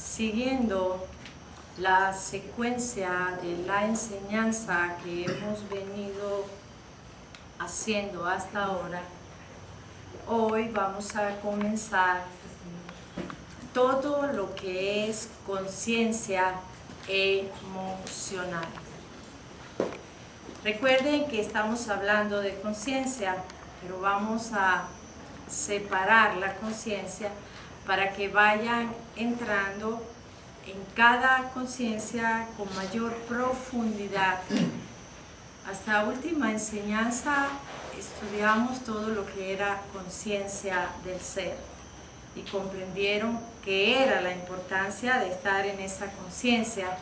siguiendo la secuencia de la enseñanza que hemos venido haciendo hasta ahora, hoy vamos a comenzar todo lo que es conciencia emocional. Recuerden que estamos hablando de conciencia, pero vamos a separar la conciencia para que vayan entrando en cada conciencia con mayor profundidad. Hasta la última enseñanza estudiamos todo lo que era conciencia del ser y comprendieron que era la importancia de estar en esa conciencia.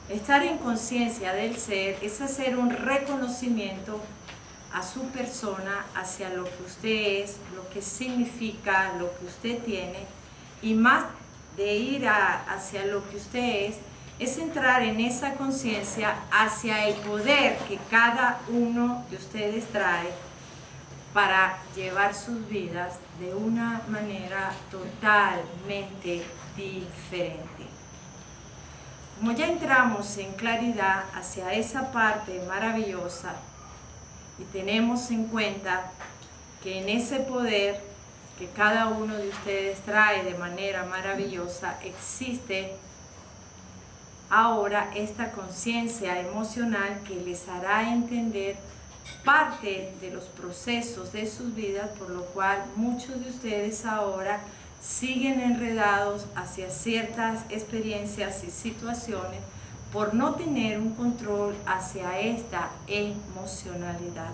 Estar en conciencia del ser es hacer un reconocimiento a su persona, hacia lo que usted es, lo que significa, lo que usted tiene, y más de ir hacia lo que usted es entrar en esa conciencia hacia el poder que cada uno de ustedes trae para llevar sus vidas de una manera totalmente diferente. Como ya entramos en claridad hacia esa parte maravillosa y tenemos en cuenta que en ese poder que cada uno de ustedes trae de manera maravillosa existe ahora esta conciencia emocional que les hará entender parte de los procesos de sus vidas, por lo cual muchos de ustedes ahora siguen enredados hacia ciertas experiencias y situaciones por no tener un control hacia esta emocionalidad.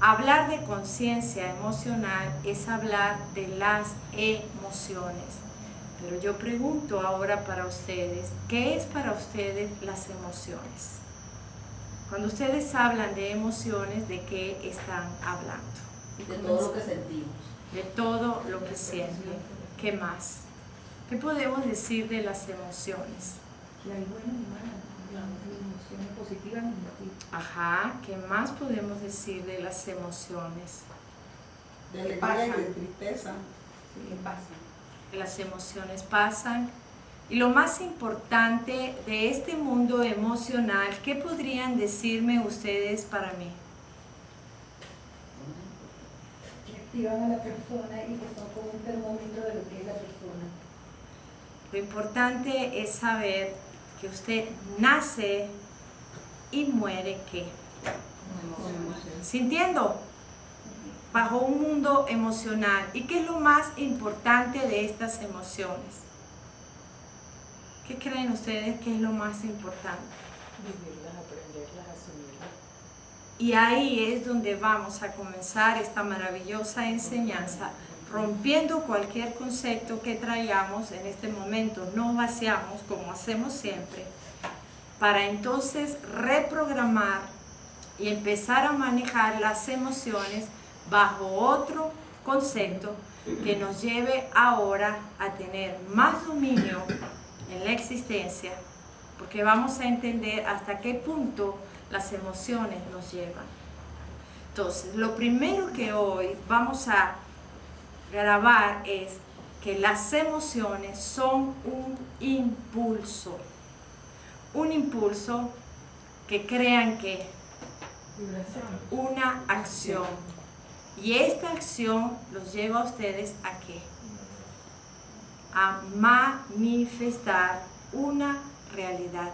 Hablar de conciencia emocional es hablar de las emociones. Pero yo pregunto ahora para ustedes, ¿qué es para ustedes las emociones? Cuando ustedes hablan de emociones, ¿de qué están hablando? De todo lo que sentimos. De todo lo que sienten. ¿Qué más? ¿Qué podemos decir de las emociones? Que hay buenas y malas, emociones positivas y negativas. Ajá, ¿qué más podemos decir de las emociones? De alegría y de tristeza. ¿Qué pasa? Que las emociones pasan. Y lo más importante de este mundo emocional, ¿qué podrían decirme ustedes para mí? Que activan a la persona y que son como un termómetro de lo que es la persona. Lo importante es saber que usted nace y muere ¿qué? Sintiendo, bajo un mundo emocional. ¿Y qué es lo más importante de estas emociones? ¿Qué creen ustedes que es lo más importante? Vivirlas, aprenderlas, asumirlas. Y ahí es donde vamos a comenzar esta maravillosa enseñanza, rompiendo cualquier concepto que traigamos en este momento. No vaciamos como hacemos siempre, para entonces reprogramar y empezar a manejar las emociones bajo otro concepto que nos lleve ahora a tener más dominio en la existencia, porque vamos a entender hasta qué punto las emociones nos llevan. Entonces, lo primero que hoy vamos a grabar es que las emociones son un impulso que crean que una acción, y esta acción los lleva a ustedes a ¿qué? A manifestar una realidad,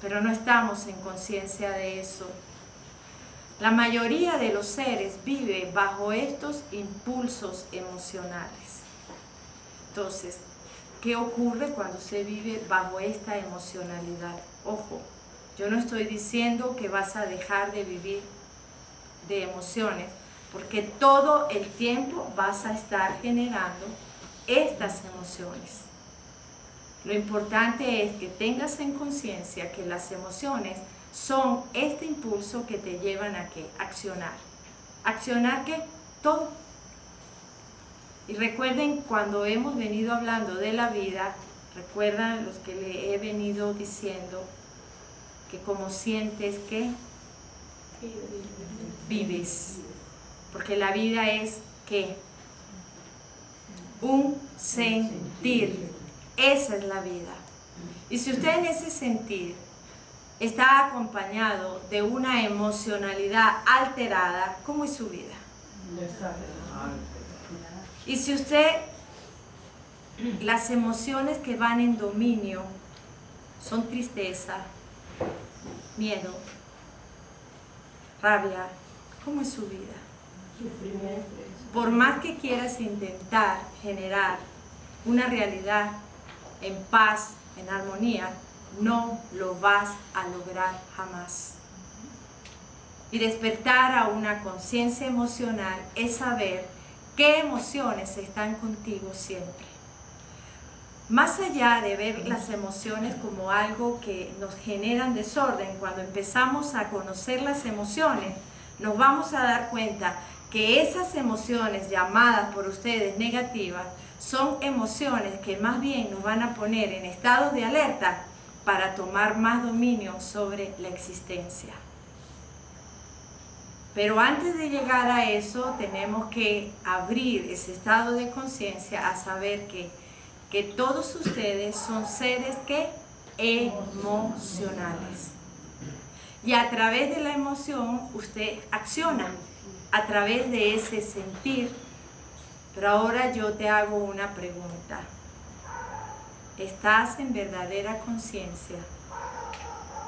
pero no estamos en conciencia de eso. La mayoría de los seres vive bajo estos impulsos emocionales. Entonces, ¿qué ocurre cuando se vive bajo esta emocionalidad? Ojo, yo no estoy diciendo que vas a dejar de vivir de emociones, porque todo el tiempo vas a estar generando estas emociones. Lo importante es que tengas en conciencia que las emociones son este impulso que te llevan a ¿qué? Accionar. ¿Accionar qué? Todo. Y recuerden, cuando hemos venido hablando de la vida, recuerdan los que le he venido diciendo que como sientes que vives. Porque la vida es ¿qué? Un sentir. Esa es la vida. Y si usted en ese sentir está acompañado de una emocionalidad alterada, ¿cómo es su vida? Y si usted, las emociones que van en dominio son tristeza, miedo, rabia, ¿cómo es su vida? Sufrimiento. Por más que quieras intentar generar una realidad en paz, en armonía, no lo vas a lograr jamás. Y despertar a una conciencia emocional es saber qué emociones están contigo siempre. Más allá de ver las emociones como algo que nos generan desorden, cuando empezamos a conocer las emociones, nos vamos a dar cuenta que esas emociones llamadas por ustedes negativas son emociones que más bien nos van a poner en estado de alerta para tomar más dominio sobre la existencia. Pero antes de llegar a eso, tenemos que abrir ese estado de conciencia a saber que todos ustedes son seres que emocionales. Y a través de la emoción, usted acciona, a través de ese sentir. Pero ahora yo te hago una pregunta. ¿Estás en verdadera conciencia?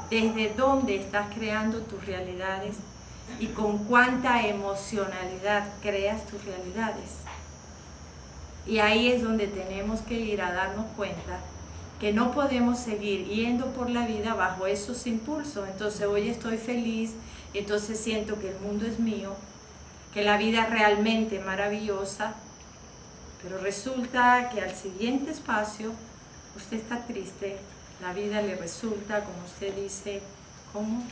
¿Desde dónde estás creando tus realidades? ¿Y con cuánta emocionalidad creas tus realidades? Y ahí es donde tenemos que ir a darnos cuenta que no podemos seguir yendo por la vida bajo esos impulsos. Entonces hoy estoy feliz, entonces siento que el mundo es mío, que la vida es realmente maravillosa, pero resulta que al siguiente espacio usted está triste, la vida le resulta, como usted dice, ¿cómo?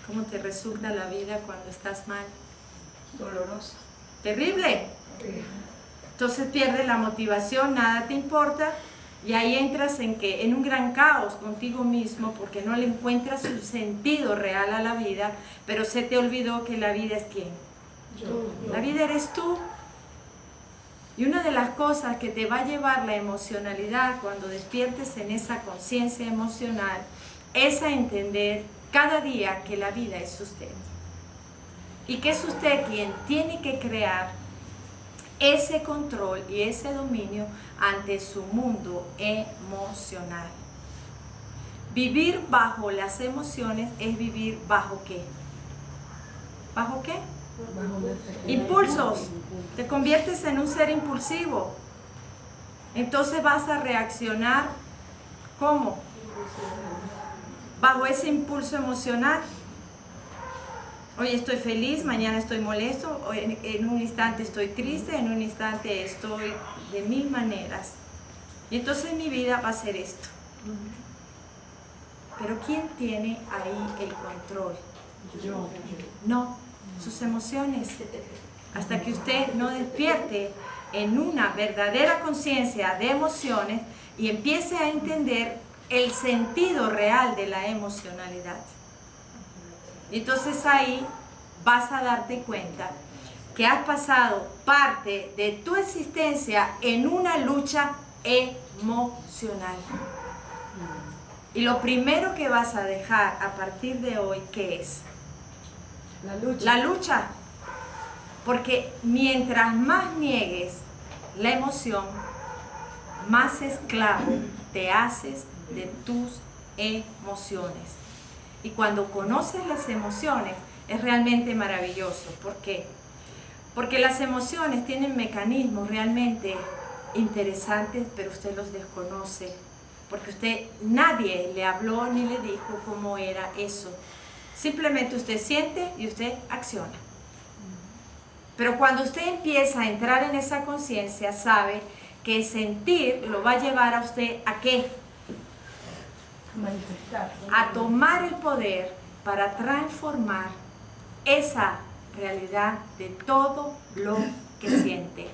¿Cómo te resulta la vida cuando estás mal? Dolorosa. Terrible. Entonces pierdes la motivación, nada te importa, y ahí entras en un gran caos contigo mismo porque no le encuentras un sentido real a la vida, pero se te olvidó que la vida es ¿quién? La vida eres tú. Y una de las cosas que te va a llevar la emocionalidad cuando despiertes en esa conciencia emocional es a entender cada día que la vida es usted. Y que es usted quien tiene que crear ese control y ese dominio ante su mundo emocional. Vivir bajo las emociones es vivir bajo ¿qué? ¿Bajo qué? Impulsos. Te conviertes en un ser impulsivo. Entonces vas a reaccionar ¿cómo? Bajo ese impulso emocional. Hoy estoy feliz, mañana estoy molesto, hoy en un instante estoy triste, en un instante estoy de mil maneras. Y entonces mi vida va a ser esto. Pero ¿quién tiene ahí el control? Yo. No, sus emociones. Hasta que usted no despierte en una verdadera conciencia de emociones y empiece a entender el sentido real de la emocionalidad. Entonces ahí vas a darte cuenta que has pasado parte de tu existencia en una lucha emocional. Y lo primero que vas a dejar a partir de hoy, ¿qué es? La lucha. La lucha. Porque mientras más niegues la emoción, más esclavo te haces de tus emociones. Y cuando conoces las emociones, es realmente maravilloso. ¿Por qué? Porque las emociones tienen mecanismos realmente interesantes, pero usted los desconoce. Porque nadie le habló ni le dijo cómo era eso. Simplemente usted siente y usted acciona. Pero cuando usted empieza a entrar en esa conciencia, sabe que sentir lo va a llevar a usted ¿a qué? Manifestar. A tomar el poder para transformar esa realidad de todo lo que siente.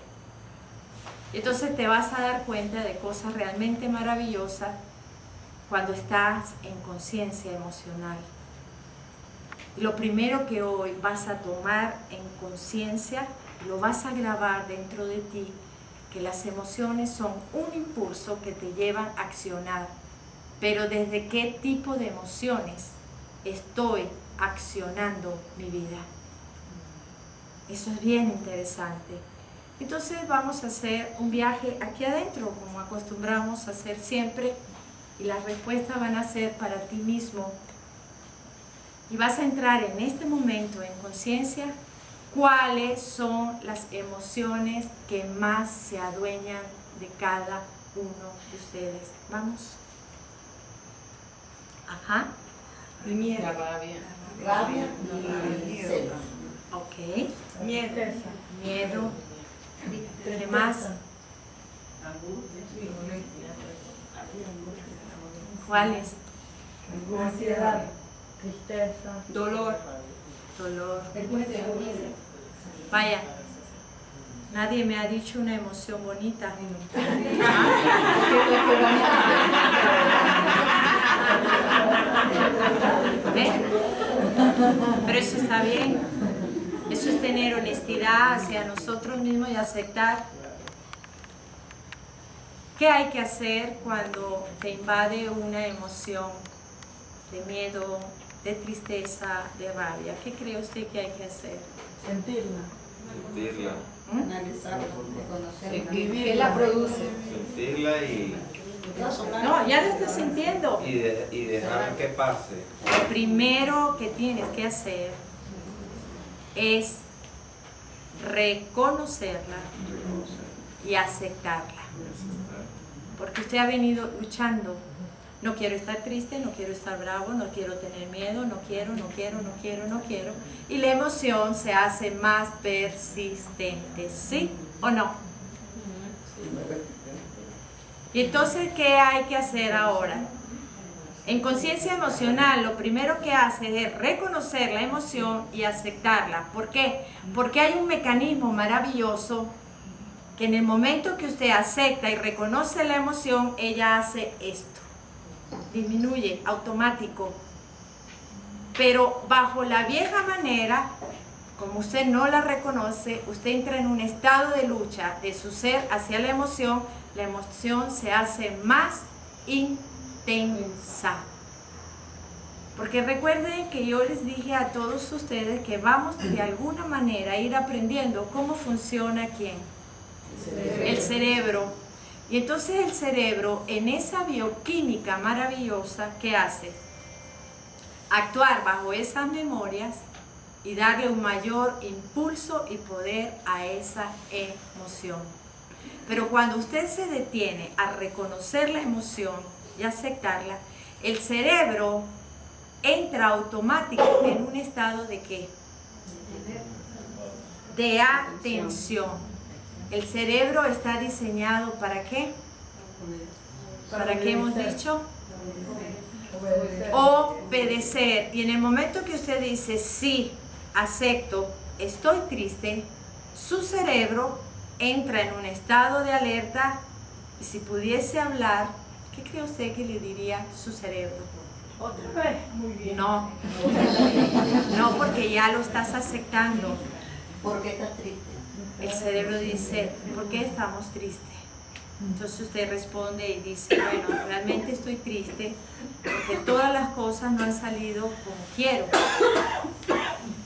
Entonces te vas a dar cuenta de cosas realmente maravillosas cuando estás en conciencia emocional. Y lo primero que hoy vas a tomar en conciencia, lo vas a grabar dentro de ti, que las emociones son un impulso que te llevan a accionar. Pero ¿desde qué tipo de emociones estoy accionando mi vida? Eso es bien interesante. Entonces vamos a hacer un viaje aquí adentro, como acostumbramos a hacer siempre, y las respuestas van a ser para ti mismo. Y vas a entrar en este momento en conciencia cuáles son las emociones que más se adueñan de cada uno de ustedes. Vamos. Ajá. Miedo. La rabia. Rabia y y celos. Ok. Miedo. Miedo. ¿Qué más? ¿Cuáles? Ansiedad. Tristeza. Dolor. Dolor. Vergüenza, egoísmo. Vaya. Nadie me ha dicho una emoción bonita. ¿Ve? Pero eso está bien. Eso es tener honestidad hacia nosotros mismos y aceptar. ¿Qué hay que hacer cuando te invade una emoción de miedo, de tristeza, de rabia? ¿Qué cree usted que hay que hacer? Sentirla. Sentirla, Analizarla, reconocerla. ¿Qué la produce? sentirla No, ya lo estás sintiendo. y dejar que pase. Lo primero que tienes que hacer es reconocerla y aceptarla. Porque usted ha venido luchando. No quiero estar triste, no quiero estar bravo, no quiero tener miedo, no quiero. Y la emoción se hace más persistente, ¿sí o no? Y entonces, ¿qué hay que hacer ahora? En conciencia emocional, lo primero que hace es reconocer la emoción y aceptarla. ¿Por qué? Porque hay un mecanismo maravilloso que en el momento que usted acepta y reconoce la emoción, ella hace esto. Disminuye, automático. Pero bajo la vieja manera, como usted no la reconoce, usted entra en un estado de lucha de su ser hacia la emoción se hace más intensa. Porque recuerden que yo les dije a todos ustedes que vamos de alguna manera a ir aprendiendo cómo funciona ¿quién? El cerebro. Y entonces el cerebro, en esa bioquímica maravillosa, ¿qué hace? Actuar bajo esas memorias y darle un mayor impulso y poder a esa emoción. Pero cuando usted se detiene a reconocer la emoción y aceptarla, el cerebro entra automático en un estado de ¿qué? De atención. El cerebro está diseñado ¿para qué? ¿Para qué hemos dicho? Obedecer. Y en el momento que usted dice sí, acepto, estoy triste, su cerebro entra en un estado de alerta y si pudiese hablar, ¿qué cree usted que le diría su cerebro? Otra vez. Muy bien. No, no, porque ya lo estás aceptando. ¿Por qué estás triste? El cerebro dice, ¿por qué estamos tristes? Entonces usted responde y dice, bueno, realmente estoy triste porque todas las cosas no han salido como quiero.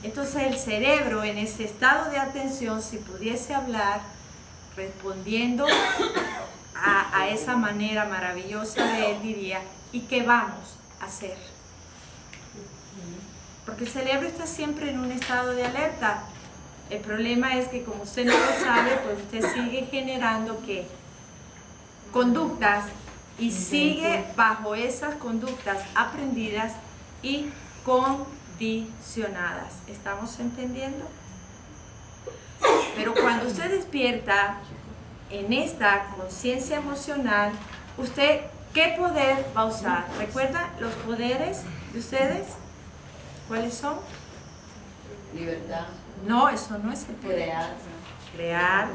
Entonces el cerebro en ese estado de atención, si pudiese hablar, respondiendo a esa manera maravillosa de él, diría, ¿y qué vamos a hacer? Porque el cerebro está siempre en un estado de alerta. El problema es que como usted no lo sabe, pues usted sigue generando ¿qué? Conductas y sigue bajo esas conductas aprendidas y condicionadas. ¿Estamos entendiendo? Pero cuando usted despierta en esta conciencia emocional, ¿usted qué poder va a usar? ¿Recuerda los poderes de ustedes? ¿Cuáles son? Libertad. No, eso no es el poder. Crear,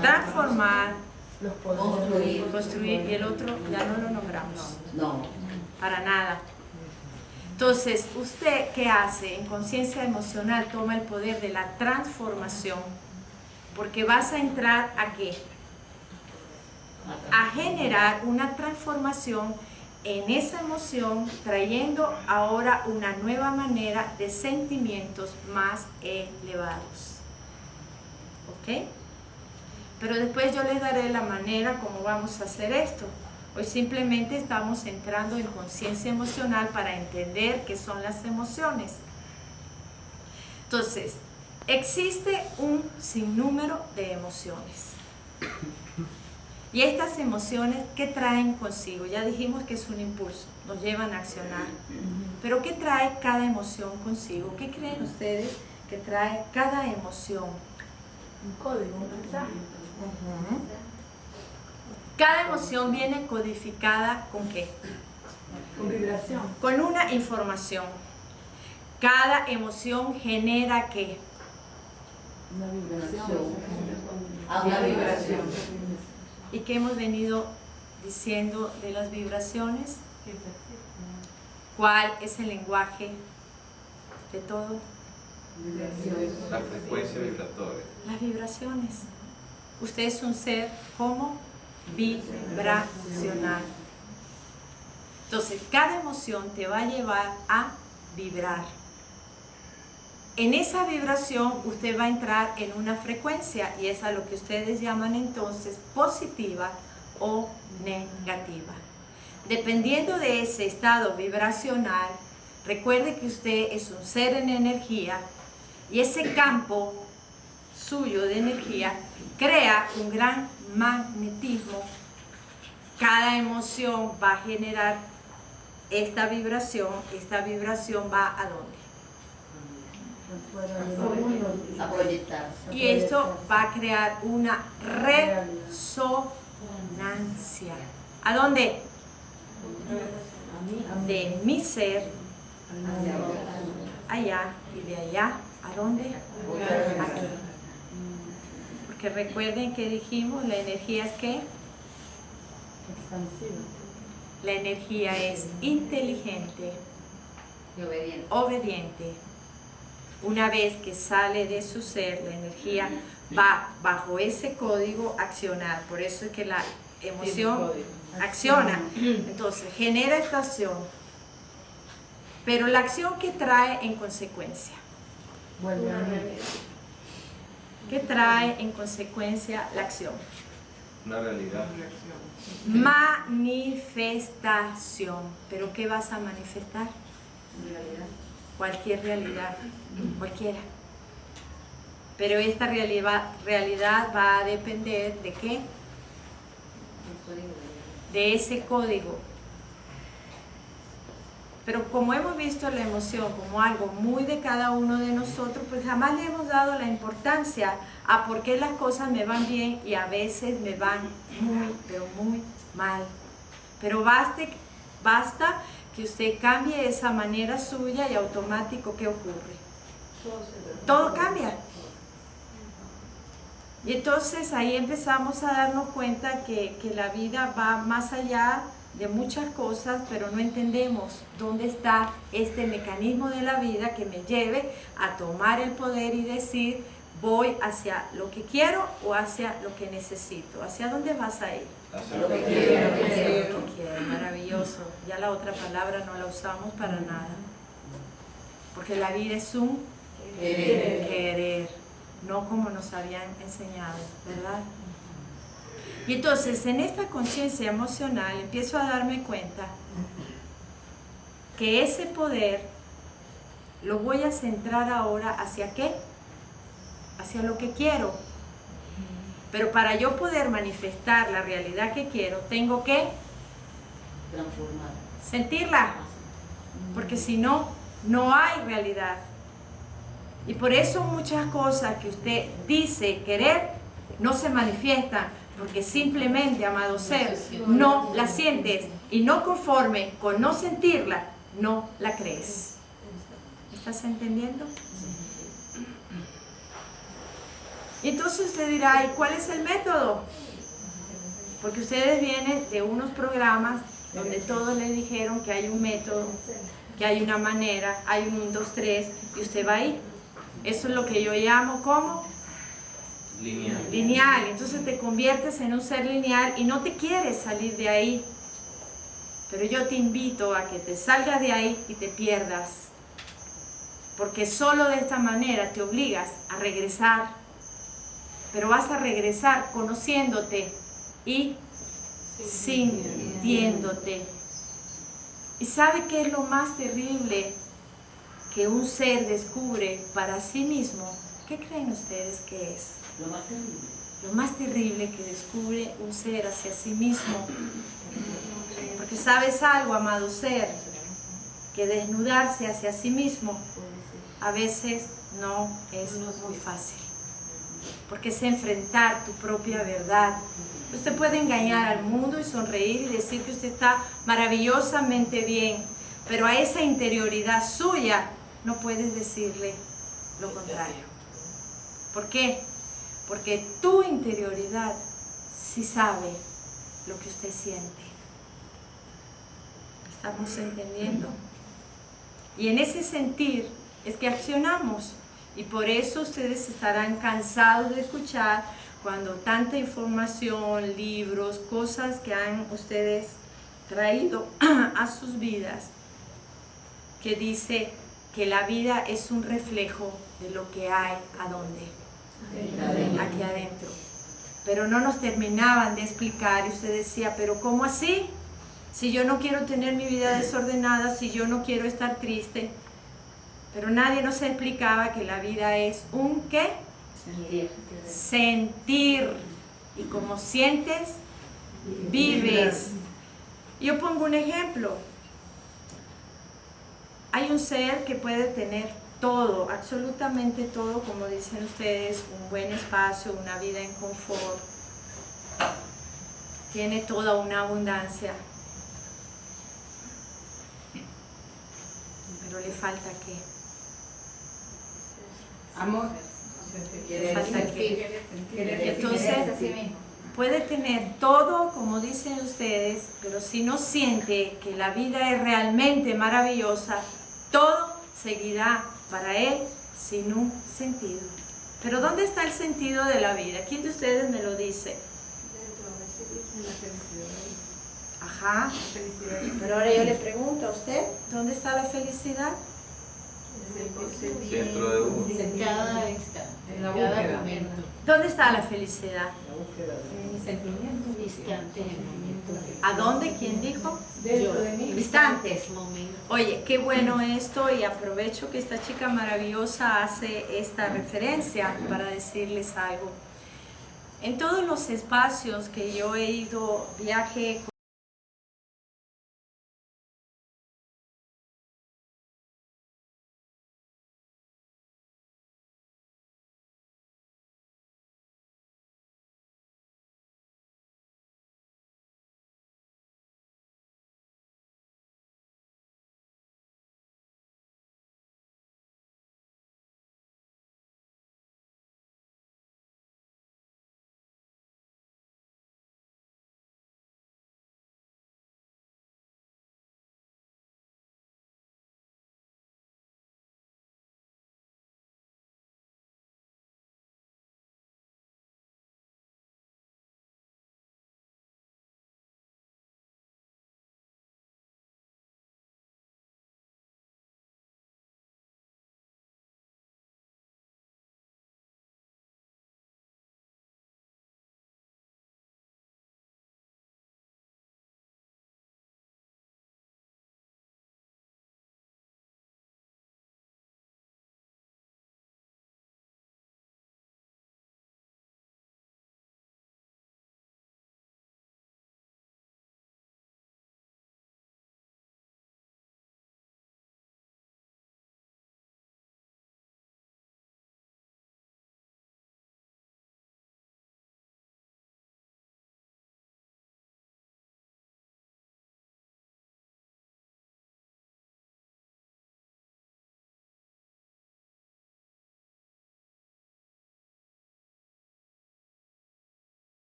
transformar, Los poderes. construir, y el otro ya no lo nombramos. No. Para nada. Entonces, ¿usted qué hace? En conciencia emocional toma el poder de la transformación porque vas a entrar ¿a qué? A generar una transformación en esa emoción, trayendo ahora una nueva manera de sentimientos más elevados. ¿Ok? Pero después yo les daré la manera como vamos a hacer esto. Hoy simplemente estamos entrando en conciencia emocional para entender qué son las emociones. Entonces, existe un sinnúmero de emociones. Y estas emociones, ¿qué traen consigo? Ya dijimos que es un impulso, nos llevan a accionar. Pero ¿qué trae cada emoción consigo? ¿Qué creen ustedes que trae cada emoción? Un código, un mensaje. Cada emoción viene codificada ¿con qué? Con vibración. Con una información. Cada emoción genera ¿qué? Una vibración. Una vibración. ¿Y qué hemos venido diciendo de las vibraciones? ¿Cuál es el lenguaje de todo? La frecuencia vibratoria. Las vibraciones. Usted es un ser como vibracional. Entonces, cada emoción te va a llevar a vibrar. En esa vibración usted va a entrar en una frecuencia y es a lo que ustedes llaman entonces positiva o negativa. Dependiendo de ese estado vibracional, recuerde que usted es un ser en energía y ese campo suyo de energía crea un gran magnetismo. Cada emoción va a generar esta vibración va ¿a dónde? A proyectar. Y esto va a crear una resonancia. ¿A dónde? De mi ser allá y de allá, ¿a dónde? Aquí. Porque recuerden que dijimos, la energía es ¿qué? Expansiva. La energía es inteligente, Y obediente. obediente. Una vez que sale de su ser, la energía va bajo ese código a accionar. Por eso es que la emoción acciona. Entonces, genera esta acción. Pero la acción que trae en consecuencia. Vuelve a ver. ¿Qué trae en consecuencia la acción? Una realidad. Manifestación. ¿Pero qué vas a manifestar? Cualquier realidad, cualquiera. Pero esta realidad va a depender de ¿qué? De ese código. Pero como hemos visto la emoción como algo muy de cada uno de nosotros, pues jamás le hemos dado la importancia a por qué las cosas me van bien y a veces me van muy, pero muy mal. Pero basta que usted cambie esa manera suya y automático, ¿qué ocurre? Todo cambia. Y entonces ahí empezamos a darnos cuenta que la vida va más allá de muchas cosas, pero no entendemos dónde está este mecanismo de la vida que me lleve a tomar el poder y decir, voy hacia lo que quiero o hacia lo que necesito. ¿Hacia dónde vas a ir? Hacia Lo que Hacia quiero. lo que quiero. Maravilloso. Ya la otra palabra no la usamos para nada. Porque la vida es un querer, no como nos habían enseñado, ¿verdad? Y entonces en esta conciencia emocional empiezo a darme cuenta que ese poder lo voy a centrar ahora ¿hacia qué? Hacia lo que quiero. Pero para yo poder manifestar la realidad que quiero, tengo que Transformar. sentirla, porque si no, no hay realidad. Y por eso muchas cosas que usted dice querer no se manifiestan, porque simplemente, amado ser, no la sientes y no conforme con no sentirla, no la crees. ¿Estás entendiendo? Y entonces usted dirá, ¿y cuál es el método? Porque ustedes vienen de unos programas donde todos les dijeron que hay un método, que hay una manera, hay un 1, 2, 3, y usted va ahí. Eso es lo que yo llamo como Lineal. lineal. Entonces te conviertes en un ser lineal y no te quieres salir de ahí. Pero yo te invito a que te salgas de ahí y te pierdas. Porque solo de esta manera te obligas a regresar. Pero vas a regresar conociéndote y sintiéndote. ¿Y sabe qué es lo más terrible que un ser descubre para sí mismo? ¿Qué creen ustedes que es? Lo más terrible. Lo más terrible que descubre un ser hacia sí mismo. Porque sabes algo, amado ser, que desnudarse hacia sí mismo a veces no es muy fácil. Porque es enfrentar tu propia verdad. Usted puede engañar al mundo y sonreír y decir que usted está maravillosamente bien, pero a esa interioridad suya no puedes decirle lo contrario. ¿Por qué? Porque tu interioridad sí sabe lo que usted siente. ¿Estamos entendiendo? Y en ese sentir es que accionamos. Y por eso ustedes estarán cansados de escuchar cuando tanta información, libros, cosas que han ustedes traído a sus vidas, que dice que la vida es un reflejo de lo que hay ¿a dónde? Aquí adentro. Pero no nos terminaban de explicar y usted decía, pero ¿cómo así? Si yo no quiero tener mi vida desordenada, si yo no quiero estar triste. Pero nadie nos explicaba que la vida es un ¿qué? Sentir. Y como sientes, vives. Yo pongo un ejemplo. Hay un ser que puede tener todo, absolutamente todo, como dicen ustedes, un buen espacio, una vida en confort. Tiene toda una abundancia. Pero le falta ¿qué? Amor. Falta qué. Entonces, Así mismo. puede tener todo, como dicen ustedes, pero si no siente que la vida es realmente maravillosa, todo seguirá para él sin un sentido. Pero ¿dónde está el sentido de la vida? ¿Quién de ustedes me lo dice? Ajá. Pero ahora yo le pregunto a usted, ¿dónde está la felicidad? Dentro de uno. Cada instante, cada momento, ¿Dónde está la felicidad? instante en el momento. ¿A dónde? ¿Quién dijo? Dentro de mí. Instantes. Momento. Oye, qué bueno esto y aprovecho que esta chica maravillosa hace esta referencia para decirles algo. En todos los espacios que yo he ido, viaje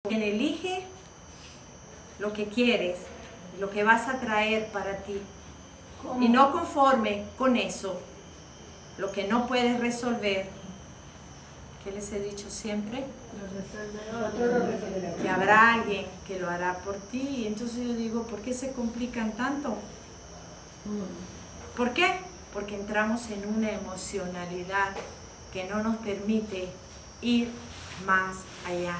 Quien elige lo que quieres, lo que vas a traer para ti, y no conforme con eso, lo que no puedes resolver, ¿qué les he dicho siempre? Nosotros lo resolveremos. Que habrá alguien que lo hará por ti. Y entonces yo digo, ¿por qué se complican tanto? ¿Por qué? Porque entramos en una emocionalidad que no nos permite ir más allá.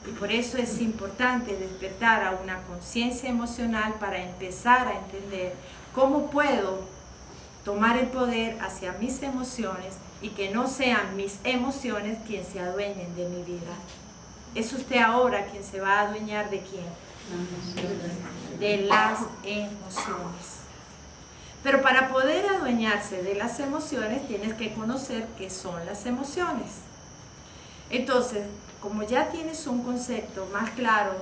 Y por eso es importante despertar a una conciencia emocional para empezar a entender cómo puedo tomar el poder hacia mis emociones y que no sean mis emociones quien se adueñen de mi vida. ¿Es usted ahora quien se va a adueñar de quién? De las emociones. Pero para poder adueñarse de las emociones tienes que conocer qué son las emociones. Entonces, como ya tienes un concepto más claro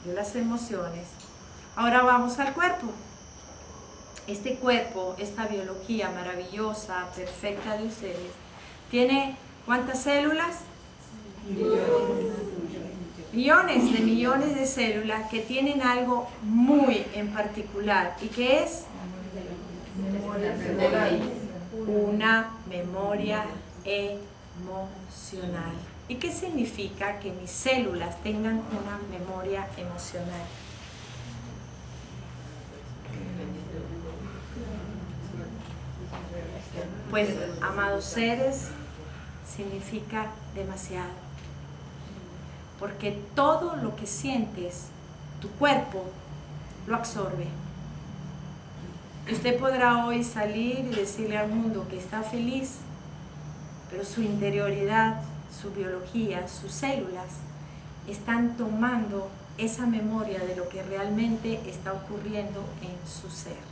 de las emociones, ahora vamos al cuerpo. Este cuerpo, esta biología maravillosa, perfecta de ustedes, tiene ¿cuántas células? Millones de células que tienen algo muy en particular. ¿Y qué es? Una memoria emocional. ¿Y qué significa que mis células tengan una memoria emocional? Pues, amados seres, significa demasiado. Porque todo lo que sientes, tu cuerpo lo absorbe. Usted podrá hoy salir y decirle al mundo que está feliz, pero su interioridad, su biología, sus células están tomando esa memoria de lo que realmente está ocurriendo en su ser.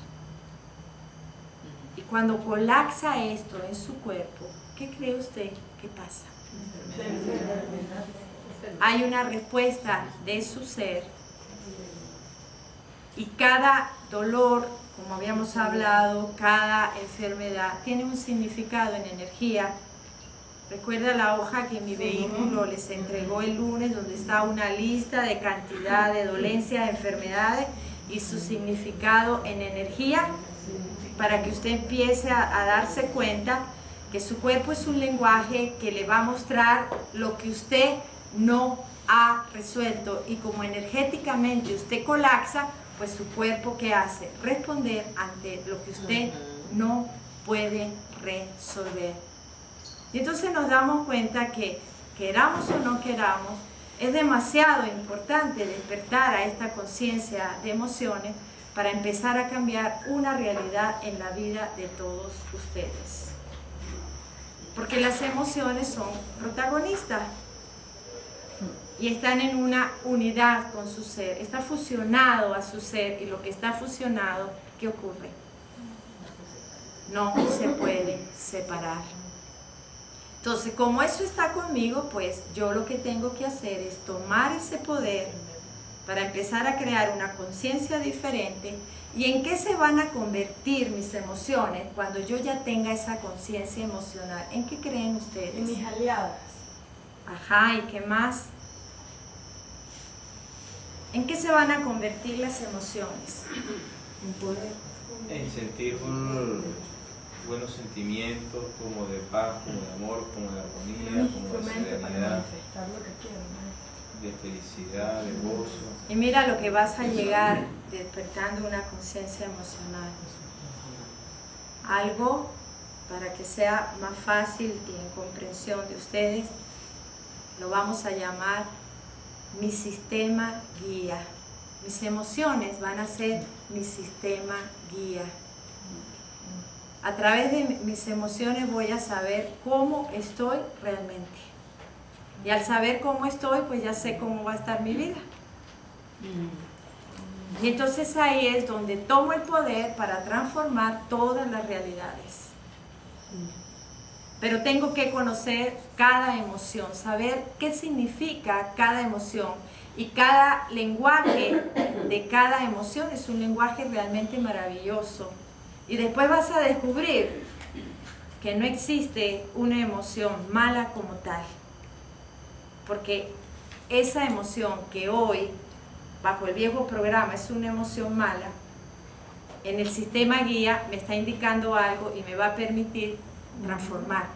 Y cuando colapsa esto en su cuerpo, ¿qué cree usted que pasa? Hay una respuesta de su ser y cada dolor, como habíamos hablado, cada enfermedad tiene un significado en energía. Recuerda la hoja que mi vehículo les entregó el lunes, donde está una lista de cantidad de dolencias, enfermedades y su significado en energía, para que usted empiece a darse cuenta que su cuerpo es un lenguaje que le va a mostrar lo que usted no ha resuelto, y como energéticamente usted colapsa, pues su cuerpo ¿qué hace? Responder ante lo que usted no puede resolver. Y entonces nos damos cuenta que, queramos o no queramos, es demasiado importante despertar a esta conciencia de emociones para empezar a cambiar una realidad en la vida de todos ustedes. Porque las emociones son protagonistas y están en una unidad con su ser, está fusionado a su ser, y lo que está fusionado, ¿qué ocurre? No se puede separar. Entonces, como eso está conmigo, pues yo lo que tengo que hacer es tomar ese poder para empezar a crear una conciencia diferente. ¿Y en qué se van a convertir mis emociones cuando yo ya tenga esa conciencia emocional? ¿En qué creen ustedes? En mis aliadas. Ajá, ¿y qué más? ¿En qué se van a convertir las emociones? En poder. En sentir buenos sentimientos, como de paz, como de amor, como de armonía, Mis como de instrumentos para serenidad, manifestar lo que quiero, ¿no? de felicidad, de gozo. Y mira lo que vas a llegar despertando una conciencia emocional. Algo para que sea más fácil y en comprensión de ustedes, lo vamos a llamar mi sistema guía. Mis emociones van a ser mi sistema guía. A través de mis emociones voy a saber cómo estoy realmente. Y al saber cómo estoy, pues ya sé cómo va a estar mi vida. Y entonces ahí es donde tomo el poder para transformar todas las realidades. Pero tengo que conocer cada emoción, saber qué significa cada emoción. Y cada lenguaje de cada emoción es un lenguaje realmente maravilloso. Y después vas a descubrir que no existe una emoción mala como tal. Porque esa emoción que hoy, bajo el viejo programa, es una emoción mala, en el sistema guía me está indicando algo y me va a permitir transformar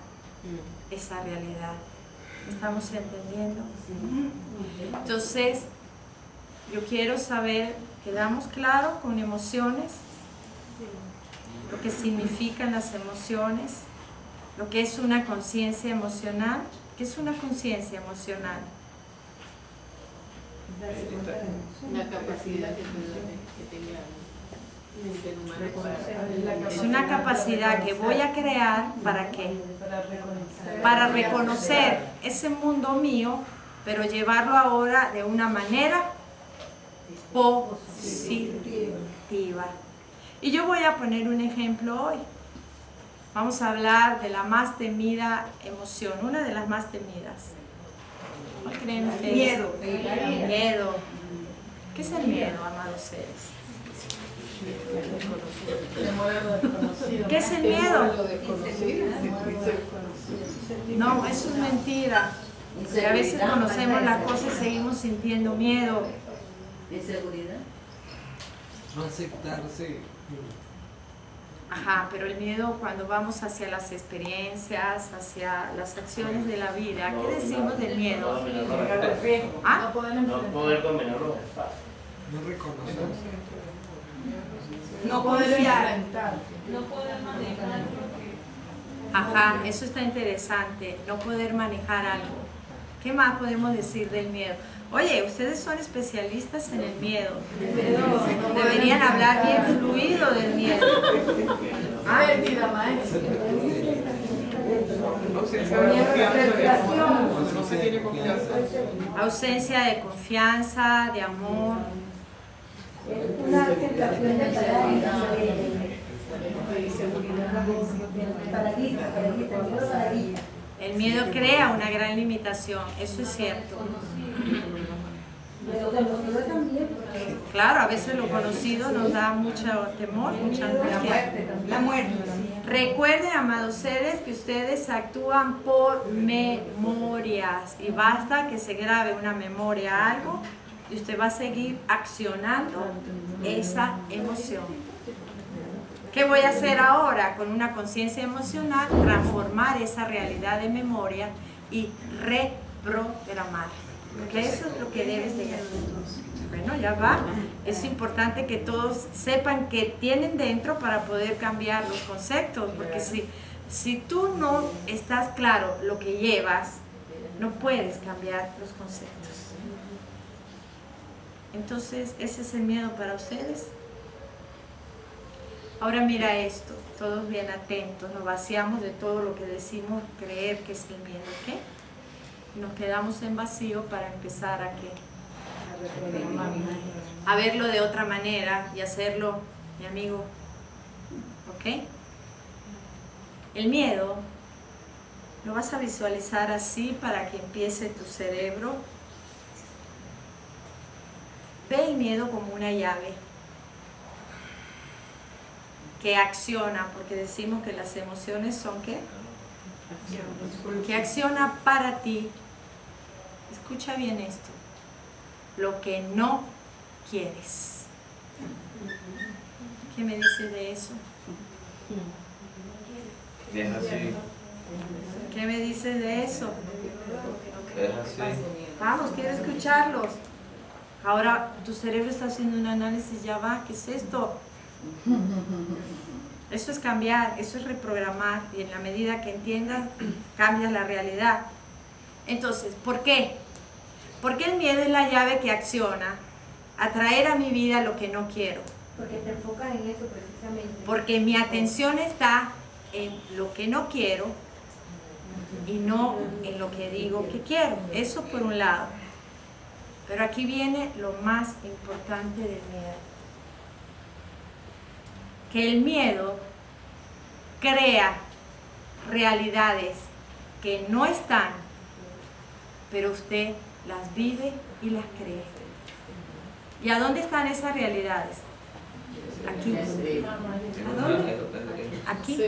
esa realidad. ¿Me estamos entendiendo? Entonces, yo quiero saber, ¿quedamos claros con emociones? Lo que significan las emociones, lo que es una conciencia emocional. ¿Qué es una conciencia emocional? La capacidad que tenga el ser humano Es una capacidad que voy a crear, ¿para qué? Para reconocer. Para reconocer ese mundo mío, pero llevarlo ahora de una manera positiva. Y yo voy a poner un ejemplo hoy. Vamos a hablar de la más temida emoción, una de las más temidas. ¿Cuál creen ustedes? Miedo. Miedo. ¿Qué es el miedo, amados seres? Temor a lo desconocido. ¿Qué es el miedo? Lo desconocido. No, eso es mentira. Porque a veces conocemos las cosas y seguimos sintiendo miedo. Inseguridad. No aceptarse. Ajá, pero el miedo cuando vamos hacia las experiencias, hacia las acciones de la vida, ¿qué decimos del miedo? ¿Ah? No poder No enfrentar. poder combinarlo. No reconocer. No poder enfrentar. Ajá, eso está interesante, no poder manejar algo. ¿Qué más podemos decir del miedo? Oye, ustedes son especialistas en el miedo. Deberían hablar bien fluido del miedo. ¿Ah? Pérdida, maestra. Ausencia de confianza, de amor. Una sensación de paradisa. El miedo crea una gran limitación, eso es cierto. Lo conocido también. Claro, a veces lo conocido nos da mucho temor, mucha angustia. La muerte. Recuerden, amados seres, que ustedes actúan por memorias y basta que se grabe una memoria algo y usted va a seguir accionando esa emoción. ¿Qué voy a hacer ahora? Con una conciencia emocional, transformar esa realidad de memoria y reprogramar. Porque eso es lo que debes de hacer. Bueno, ya va. Es importante que todos sepan qué tienen dentro para poder cambiar los conceptos. Porque si tú no estás claro lo que llevas, no puedes cambiar los conceptos. Entonces, ese es el miedo para ustedes. Ahora mira esto, todos bien atentos, nos vaciamos de todo lo que decimos creer que es el miedo, ¿ok? Nos quedamos en vacío para empezar a ¿qué? A verlo de otra manera y hacerlo, mi amigo, ¿ok? El miedo lo vas a visualizar así para que empiece tu cerebro. Ve el miedo como una llave que acciona, porque decimos que las emociones son ¿qué? Que acciona para ti. Escucha bien esto. Lo que no quieres. ¿Qué me dices de eso? Es así, ¿Qué me dices de eso? es así. Vamos, quiero escucharlos. Ahora tu cerebro está haciendo un análisis, ya va, ¿qué es esto? Eso es cambiar, eso es reprogramar y en la medida que entiendas, cambias la realidad. Entonces, ¿por qué? Porque el miedo es la llave que acciona a traer a mi vida lo que no quiero. Porque te enfocas en eso precisamente. Porque mi atención está en lo que no quiero y no en lo que digo que quiero. Eso por un lado. Pero aquí viene lo más importante del miedo. Que el miedo crea realidades que no están, pero usted las vive y las cree. ¿Y a dónde están esas realidades? Aquí. ¿A dónde? Aquí.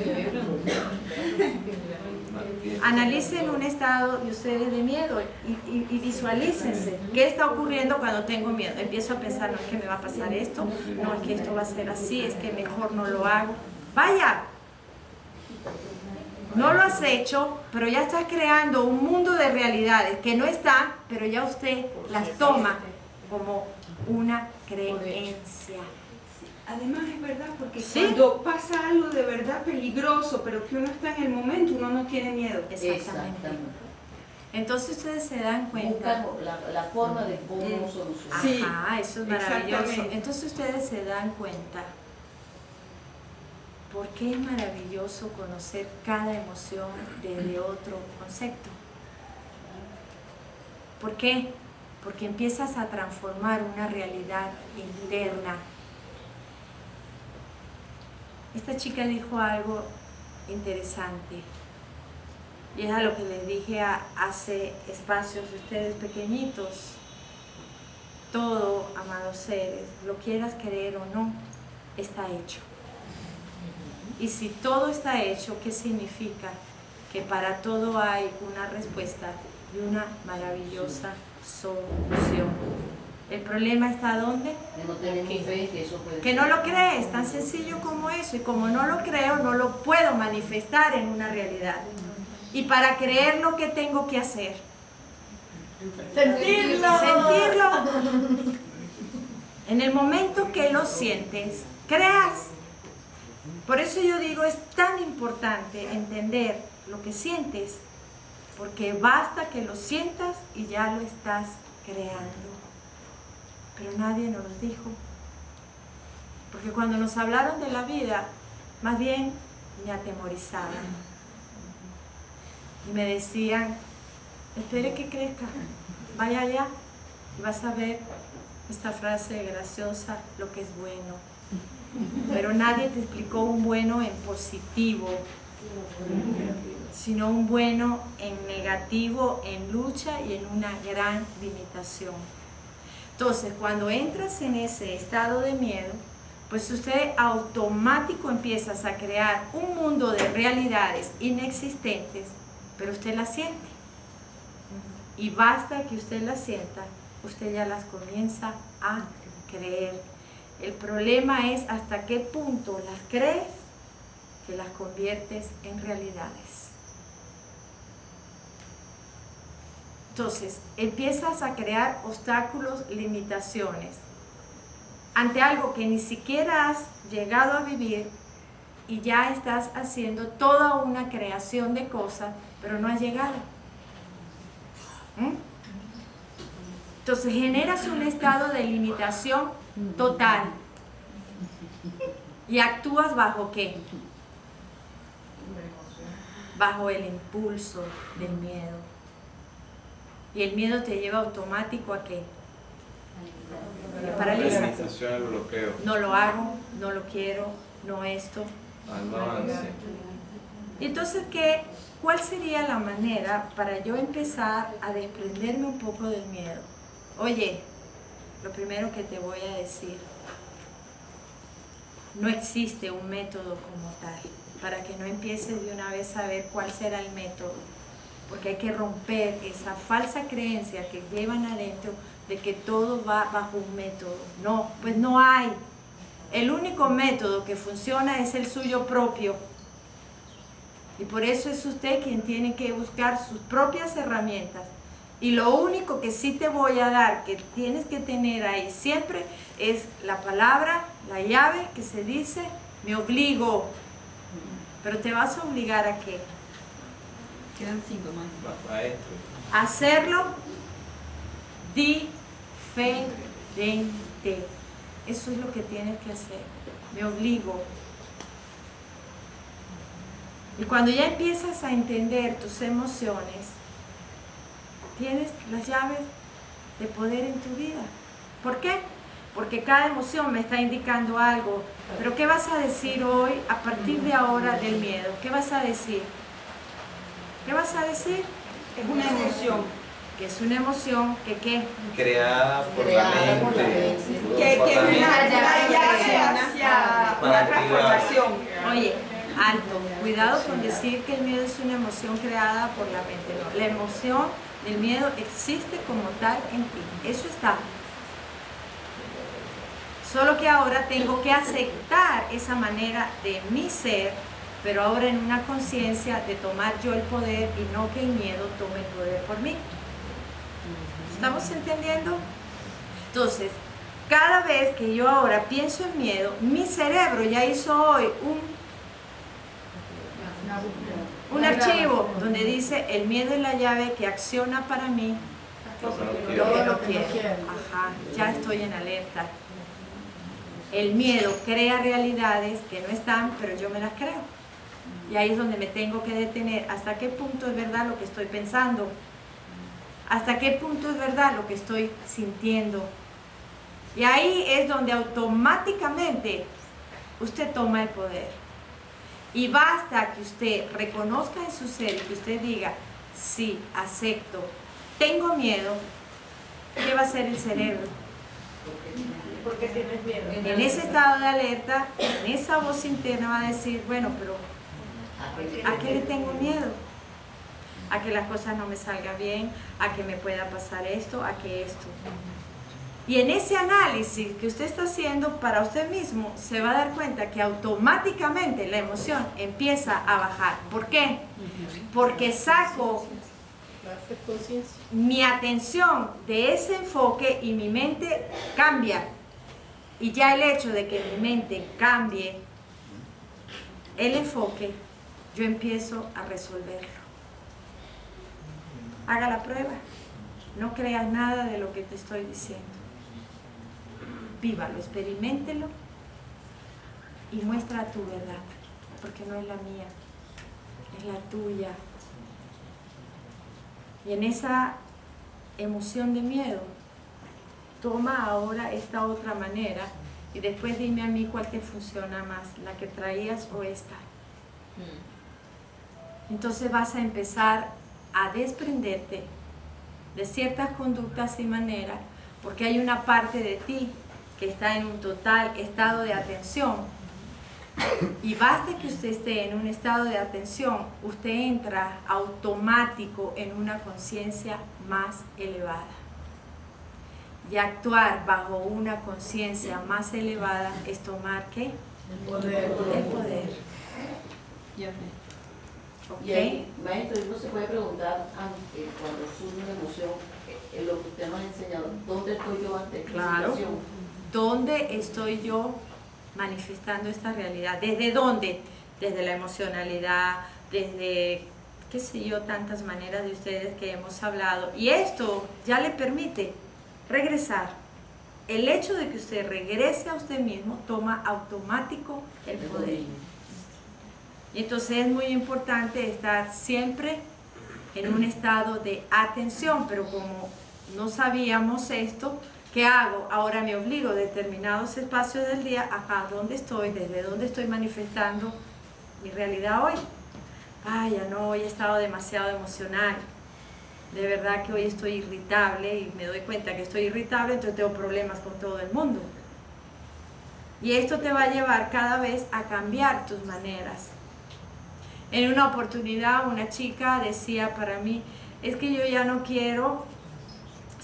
analicen un estado de ustedes de miedo y visualícense qué está ocurriendo cuando tengo miedo. Empiezo a pensar, no es que me va a pasar esto, no es que esto va a ser así, es que mejor no lo hago. Vaya, no lo has hecho, pero ya estás creando un mundo de realidades que no están, pero ya usted las toma como una creencia. Además es verdad, porque ¿Sí? cuando pasa algo de verdad peligroso, pero que uno está en el momento, uno no tiene miedo. Exactamente. Entonces ustedes se dan cuenta. Buscar la forma de cómo solucionar. Sí, Ajá, eso es maravilloso. exactamente. Entonces ustedes se dan cuenta por qué es maravilloso conocer cada emoción desde otro concepto. ¿Por qué? Porque empiezas a transformar una realidad interna. Esta chica dijo algo interesante. Y es a lo que les dije hace espacios, ustedes pequeñitos. Todo, amados seres, lo quieras creer o no, está hecho. Y si todo está hecho, ¿qué significa? Que para todo hay una respuesta y una maravillosa solución. ¿El problema está dónde? Que no tenemos fe que eso puede Que no lo crees, tan sencillo como eso. Y como no lo creo, no lo puedo manifestar en una realidad. Y para creerlo, ¿qué tengo que hacer? Sentirlo. Sentirlo. En el momento que lo sientes, creas. Por eso yo digo, es tan importante entender lo que sientes, porque basta que lo sientas y ya lo estás creando. Pero nadie nos lo dijo. Porque cuando nos hablaron de la vida, más bien me atemorizaban. Y me decían, espere que crezca, vaya allá y vas a ver esta frase graciosa, lo que es bueno. Pero nadie te explicó un bueno en positivo, sino un bueno en negativo, en lucha y en una gran limitación. Entonces, cuando entras en ese estado de miedo, pues usted automático empiezas a crear un mundo de realidades inexistentes, pero usted las siente. Y basta que usted las sienta, usted ya las comienza a creer. El problema es hasta qué punto las crees que las conviertes en realidades. Entonces, empiezas a crear obstáculos, limitaciones ante algo que ni siquiera has llegado a vivir y ya estás haciendo toda una creación de cosas, pero no has llegado. Entonces, generas un estado de limitación total. ¿Y actúas bajo qué? Bajo el impulso del miedo. Y el miedo te lleva automático a qué? Te paraliza. Limitación, el bloqueo, No lo hago, no lo quiero, no esto. al avance. Y entonces, ¿cuál sería la manera para yo empezar a desprenderme un poco del miedo? Oye, lo primero que te voy a decir, no existe un método como tal, para que no empieces de una vez a ver cuál será el método, porque hay que romper esa falsa creencia que llevan adentro de que todo va bajo un método. No, pues no hay. El único método que funciona es el suyo propio. Y por eso es usted quien tiene que buscar sus propias herramientas. Y lo único que sí te voy a dar, que tienes que tener ahí siempre, es la palabra, la llave que se dice, me obligo. Pero te vas a obligar ¿a qué? Quedan 5 más. A esto. A hacerlo diferente. Eso es lo que tienes que hacer. Me obligo. Y cuando ya empiezas a entender tus emociones, tienes las llaves de poder en tu vida. ¿Por qué? Porque cada emoción me está indicando algo. Pero ¿qué vas a decir hoy, a partir de ahora, del miedo? ¿Qué vas a decir? ¿Qué vas a decir? Es una emoción. Que es una emoción que ¿qué? Creada por la mente. Que por la me mente. la llave hacia una Para activar. transformación. Oye, Alto, cuidado con decir que el miedo es una emoción creada por la mente. No, la emoción del miedo existe como tal en ti. Eso está. Solo que ahora tengo que aceptar esa manera de mi ser, pero ahora en una conciencia de tomar yo el poder y no que el miedo tome el poder por mí. ¿Estamos entendiendo? Entonces, cada vez que yo ahora pienso en miedo, mi cerebro ya hizo hoy un archivo donde dice el miedo es la llave que acciona para mí lo que no quiero. Ajá, ya estoy en alerta. El miedo crea realidades que no están, pero yo me las creo. Y ahí es donde me tengo que detener. ¿Hasta qué punto es verdad lo que estoy pensando? ¿Hasta qué punto es verdad lo que estoy sintiendo? Y ahí es donde automáticamente usted toma el poder. Y basta que usted reconozca en su ser y que usted diga, sí, acepto, tengo miedo. ¿Qué va a hacer el cerebro? Porque tienes miedo. En ese estado de alerta, en esa voz interna va a decir, bueno, pero ¿a qué le tengo miedo? A que las cosas no me salgan bien, a que me pueda pasar esto, a que esto. Y en ese análisis que usted está haciendo para usted mismo, se va a dar cuenta que automáticamente la emoción empieza a bajar. ¿Por qué? Porque saco mi atención de ese enfoque y mi mente cambia. Y ya el hecho de que mi mente cambie el enfoque, yo empiezo a resolverlo. Haga la prueba. No creas nada de lo que te estoy diciendo. Vívalo, experiméntelo y muestra tu verdad, porque no es la mía, es la tuya. Y en esa emoción de miedo, toma ahora esta otra manera y después dime a mí cuál te funciona más, la que traías o esta. Entonces vas a empezar a desprenderte de ciertas conductas y maneras, porque hay una parte de ti que está en un total estado de atención, y basta que usted esté en un estado de atención, usted entra automático en una conciencia más elevada. Y actuar bajo una conciencia más elevada es tomar ¿qué? El poder. El poder. Y ahí, maestro, uno se puede preguntar cuando surge una emoción, lo que usted nos ha enseñado, ¿dónde estoy yo ante esta Claro. situación? ¿Dónde estoy yo manifestando esta realidad? ¿Desde dónde? Desde la emocionalidad, desde, qué sé yo, tantas maneras de ustedes que hemos hablado. Y esto ya le permite regresar. El hecho de que usted regrese a usted mismo toma automático el poder. Y entonces es muy importante estar siempre en un estado de atención, pero como no sabíamos esto, ¿qué hago? Ahora me obligo a determinados espacios del día, acá donde estoy, desde donde estoy manifestando mi realidad hoy. Vaya, no, hoy he estado demasiado emocional. De verdad que hoy estoy irritable y me doy cuenta que estoy irritable, entonces tengo problemas con todo el mundo. Y esto te va a llevar cada vez a cambiar tus maneras. En una oportunidad una chica decía para mí, es que yo ya no quiero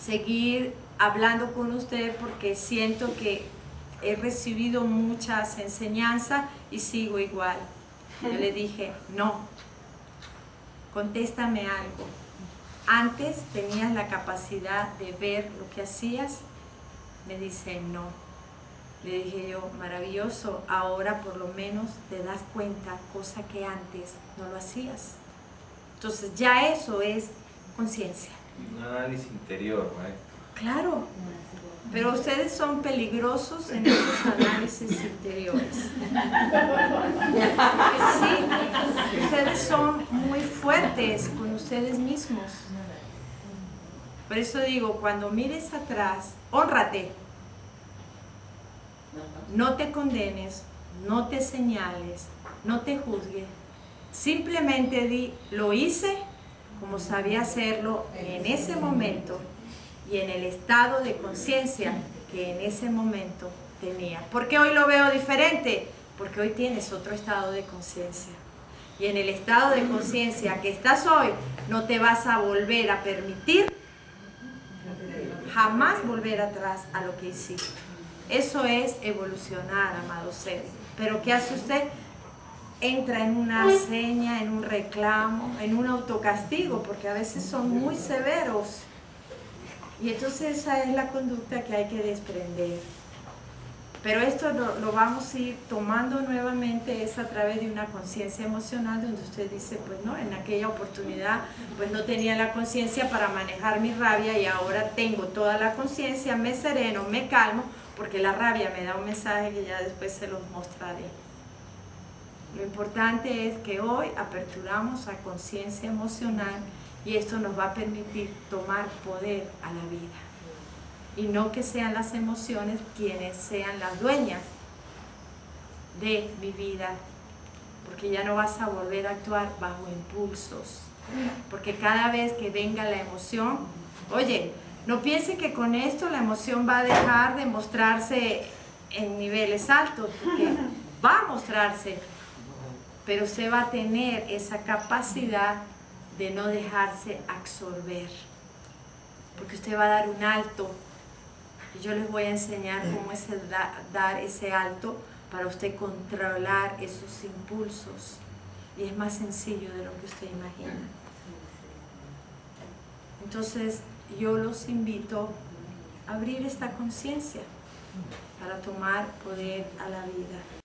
seguir hablando con usted porque siento que he recibido muchas enseñanzas y sigo igual. Yo le dije, no, contéstame algo. Antes tenías la capacidad de ver lo que hacías. Me dice, no. Le dije yo, maravilloso, ahora por lo menos te das cuenta, cosa que antes no lo hacías. Entonces ya eso es conciencia. Un análisis interior, maestro. Claro, pero ustedes son peligrosos en esos análisis interiores. Sí, ustedes son muy fuertes con ustedes mismos. Por eso digo, cuando mires atrás, hónrate. No te condenes, no te señales, no te juzgues. Simplemente di, lo hice como sabía hacerlo en ese momento y en el estado de conciencia que en ese momento tenía. ¿Por qué hoy lo veo diferente? porque hoy tienes otro estado de conciencia. Y en el estado de conciencia que estás hoy, no te vas a volver a permitir jamás volver atrás a lo que hiciste. Eso es evolucionar, amado ser. Pero ¿qué hace usted? Entra en una seña, en un reclamo, en un autocastigo, porque a veces son muy severos. Y entonces esa es la conducta que hay que desprender. Pero esto lo vamos a ir tomando nuevamente, es a través de una conciencia emocional, donde usted dice, pues no, en aquella oportunidad pues no tenía la conciencia para manejar mi rabia y ahora tengo toda la conciencia, me sereno, me calmo, porque la rabia me da un mensaje que ya después se los mostraré. Lo importante es que hoy aperturamos a conciencia emocional y esto nos va a permitir tomar poder a la vida. Y no que sean las emociones quienes sean las dueñas de mi vida, porque ya no vas a volver a actuar bajo impulsos, porque cada vez que venga la emoción, oye, no piense que con esto la emoción va a dejar de mostrarse en niveles altos, porque va a mostrarse, pero usted va a tener esa capacidad de no dejarse absorber, porque usted va a dar un alto. Y yo les voy a enseñar cómo es dar ese alto para usted controlar esos impulsos. Y es más sencillo de lo que usted imagina. Entonces, yo los invito a abrir esta conciencia para tomar poder a la vida.